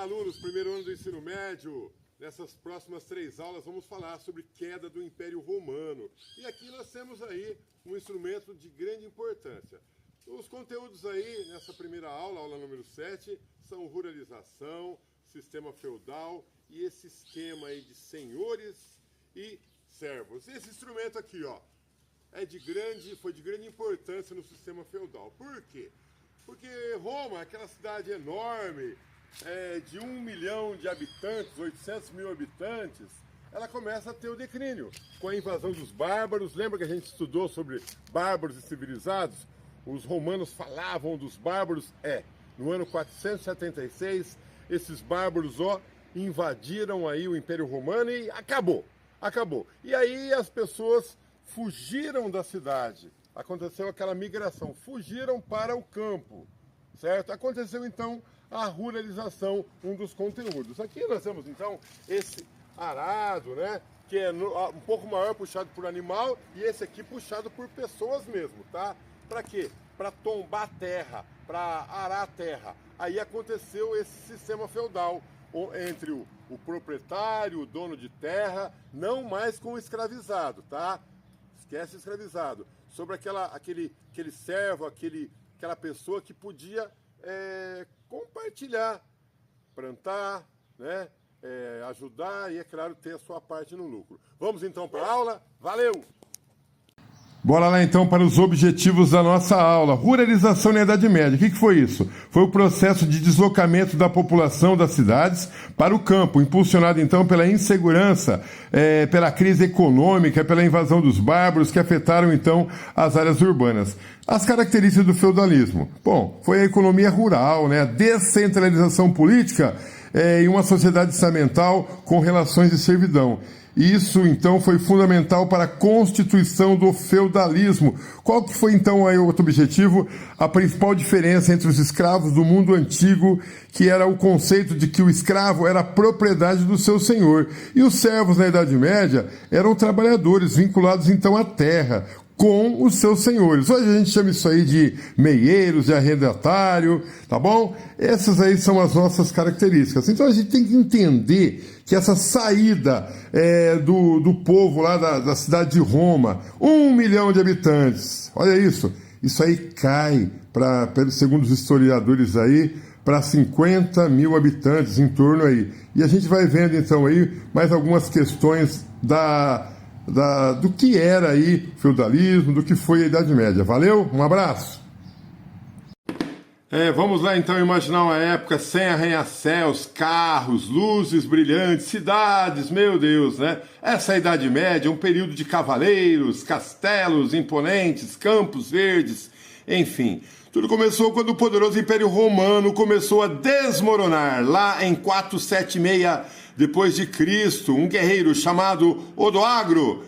Olá, alunos, primeiro ano do ensino médio. Nessas próximas 3 aulas vamos falar sobre queda do Império Romano. E aqui nós temos aí um instrumento de grande importância. Os conteúdos aí nessa primeira aula, aula número 7, são ruralização, sistema feudal e esse esquema aí de senhores e servos. Esse instrumento aqui, ó, foi de grande importância no sistema feudal. Por quê? Porque Roma, aquela cidade enorme, de 1 milhão de habitantes, 800 mil habitantes, ela começa a ter o declínio com a invasão dos bárbaros. Lembra que a gente estudou sobre bárbaros e civilizados? Os romanos falavam dos bárbaros. No ano 476, esses bárbaros, invadiram aí o Império Romano e acabou. E aí as pessoas fugiram da cidade. Aconteceu aquela migração, fugiram para o campo, certo? Aconteceu então a ruralização, um dos conteúdos. Aqui nós temos então esse arado, né? Que é um pouco maior, puxado por animal, e esse aqui puxado por pessoas mesmo, tá? Para quê? Para tombar terra, para arar a terra. Aí aconteceu esse sistema feudal entre o proprietário, o dono de terra, não mais com o escravizado, tá? Esquece o escravizado. Sobre aquele servo, aquela pessoa que podia compartilhar, plantar, né? Ajudar e, é claro, ter a sua parte no lucro. Vamos então para a aula? Valeu! Bora lá então para os objetivos da nossa aula. Ruralização na Idade Média. O que foi isso? Foi o processo de deslocamento da população das cidades para o campo, impulsionado então pela insegurança, pela crise econômica, pela invasão dos bárbaros que afetaram então as áreas urbanas. As características do feudalismo. Bom, foi a economia rural, né? A descentralização política e uma sociedade estamental com relações de servidão. Isso, então, foi fundamental para a constituição do feudalismo. Qual que foi, então, aí o outro objetivo? A principal diferença entre os escravos do mundo antigo, que era o conceito de que o escravo era propriedade do seu senhor. E os servos, na Idade Média, eram trabalhadores vinculados, então, à terra, com os seus senhores. Hoje a gente chama isso aí de meieiros, de arrendatário, tá bom? Essas aí são as nossas características. Então a gente tem que entender que essa saída do povo lá da cidade de Roma, 1 milhão de habitantes, olha isso aí cai, segundo os historiadores aí, para 50 mil habitantes em torno aí. E a gente vai vendo então aí mais algumas questões do que era aí feudalismo, do que foi a Idade Média. Valeu? Um abraço! Vamos lá então imaginar uma época sem arranha-céus, carros, luzes brilhantes, cidades, meu Deus, né? Essa é a Idade Média, um período de cavaleiros, castelos imponentes, campos verdes, enfim. Tudo começou quando o poderoso Império Romano começou a desmoronar, lá em 476 depois de Cristo. Um guerreiro chamado Odoagro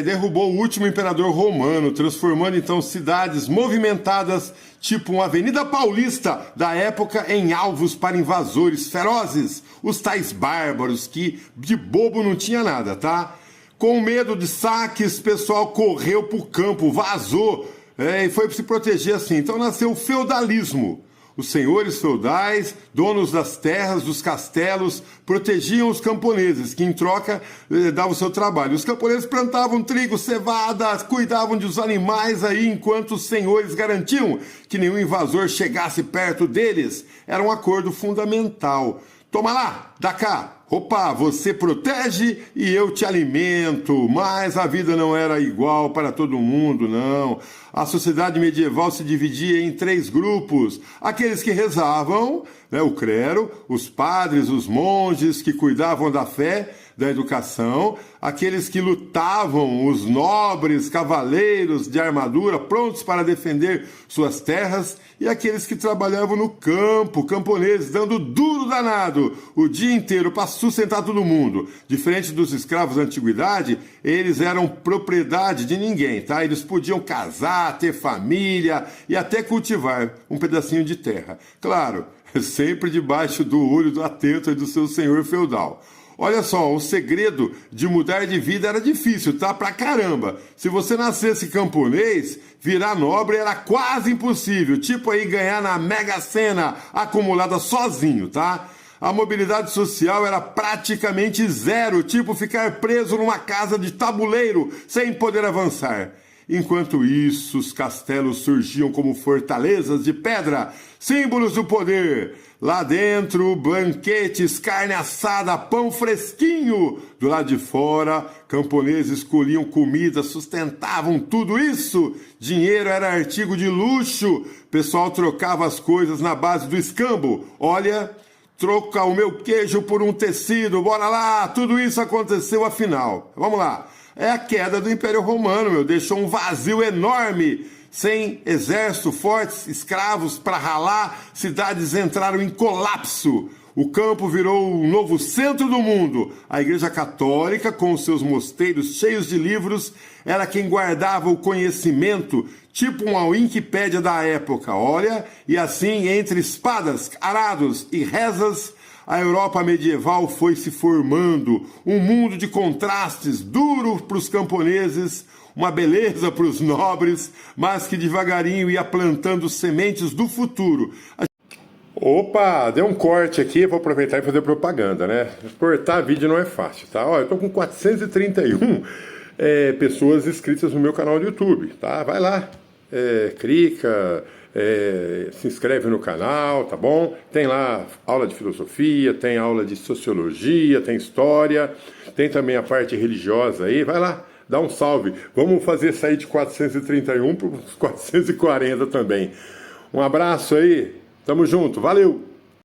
derrubou o último imperador romano, transformando então cidades movimentadas, tipo uma Avenida Paulista da época, em alvos para invasores ferozes, os tais bárbaros, que de bobo não tinha nada, tá? Com medo de saques, o pessoal correu pro campo, vazou, e foi se proteger assim. Então nasceu o feudalismo. Os senhores feudais, donos das terras, dos castelos, protegiam os camponeses, que em troca davam o seu trabalho. Os camponeses plantavam trigo, cevada, cuidavam dos animais aí, enquanto os senhores garantiam que nenhum invasor chegasse perto deles. Era um acordo fundamental. Toma lá, dá cá. Opa, você protege e eu te alimento. Mas a vida não era igual para todo mundo, não. A sociedade medieval se dividia em 3 grupos. Aqueles que rezavam, né, o clero, os padres, os monges que cuidavam da fé, da educação, aqueles que lutavam, os nobres cavaleiros de armadura, prontos para defender suas terras, e aqueles que trabalhavam no campo, camponeses, dando duro danado o dia inteiro para sustentar todo mundo. Diferente dos escravos da antiguidade, eles eram propriedade de ninguém, tá? Eles podiam casar, ter família e até cultivar um pedacinho de terra. Claro, sempre debaixo do olho atento do seu senhor feudal. Olha só, o segredo de mudar de vida era difícil, tá? Pra caramba. Se você nascesse camponês, virar nobre era quase impossível. Tipo aí ganhar na Mega Sena acumulada sozinho, tá? A mobilidade social era praticamente zero, tipo ficar preso numa casa de tabuleiro sem poder avançar. Enquanto isso, os castelos surgiam como fortalezas de pedra, símbolos do poder. Lá dentro, banquetes, carne assada, pão fresquinho. Do lado de fora, camponeses colhiam comida, sustentavam tudo isso. Dinheiro era artigo de luxo. O pessoal trocava as coisas na base do escambo. Olha, troca o meu queijo por um tecido, bora lá. Tudo isso aconteceu afinal. Vamos lá. É a queda do Império Romano, deixou um vazio enorme. Sem exército, fortes escravos para ralar, cidades entraram em colapso. O campo virou um novo centro do mundo. A Igreja Católica, com seus mosteiros cheios de livros, era quem guardava o conhecimento, tipo uma Wikipédia da época. Olha, e assim, entre espadas, arados e rezas, a Europa medieval foi se formando, um mundo de contrastes, duro para os camponeses, uma beleza para os nobres, mas que devagarinho ia plantando sementes do futuro. Opa, deu um corte aqui, vou aproveitar e fazer propaganda, né? Cortar vídeo não é fácil, tá? Ó, eu tô com 431 pessoas inscritas no meu canal do YouTube, tá? Vai lá, clica... se inscreve no canal, tá bom? Tem lá aula de filosofia, tem aula de sociologia, tem história, tem também a parte religiosa aí, vai lá, dá um salve. Vamos fazer sair de 431 para 440 também. Um abraço aí, tamo junto, valeu!